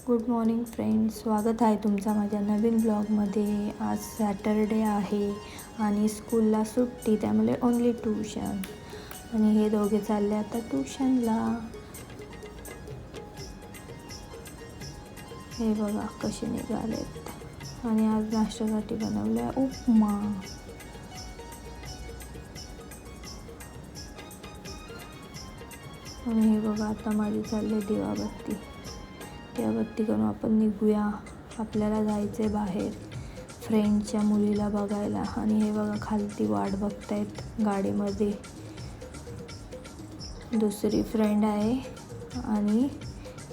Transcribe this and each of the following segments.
Good morning friends, स्वागत आहे तुमचा माझ्या नवीन ब्लॉगमध्ये। आज सॅटरडे आहे आणि स्कूलला सुट्टी, त्यामुळे ओन्ली ट्यूशन। आणि हे दोघे चालले आता ट्यूशनला। हे बघा कसे निघालेत। आणि आज नाश्त्यासाठी बनवला उपमा। आणि हे बघा आता माझी चालली दिवाबत्ती करून आपण निघूया। आपल्याला जायचे बाहेर फ्रेंडच्या मुलीला बघायला। आणि हे बघा खालती वाट बघतायत गाडीमध्ये दुसरी फ्रेंड आहे आणि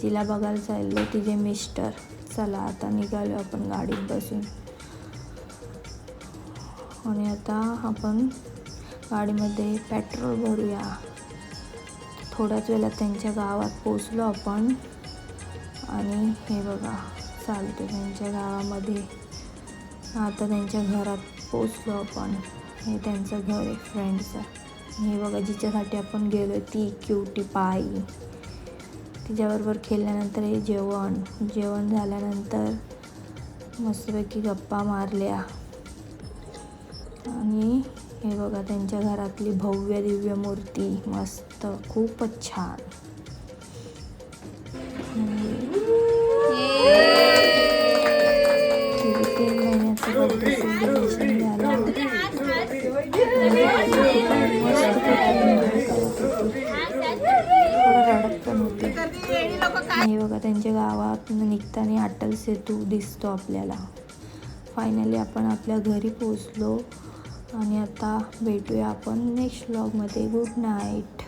जिला बघायला चाललो तिचे मिस्टर। चला आता निघालो आपण गाडीत बसून। आणि आता आपण गाडीमध्ये पेट्रोल भरूया। थोड्याच वेळात त्यांच्या गावात पोचलो आपण। आणि हे बघा चालतो त्यांच्या गावामध्ये। आता त्यांच्या घरात पोचलो आपण। हे त्यांचं घर आहे फ्रेंडचं। हे बघा जिच्यासाठी आपण गेलो ती क्यूटी पाई। तिच्याबरोबर खेळल्यानंतर हे जेवण झाल्यानंतर मस्तपैकी गप्पा मारल्या। आणि हे बघा त्यांच्या घरातली भव्य दिव्य मूर्ती, मस्त खूपच छान। 3 महिन्याचं बर्थडे सेलिब्रेशन झालं। थोडं रडत पण होते। हे बघा त्यांच्या गावात निघताना अटल सेतू दिसतो आपल्याला। फायनली आपण आपल्या घरी पोचलो। आणि आता भेटूया आपण नेक्स्ट व्लॉगमध्ये। Good night.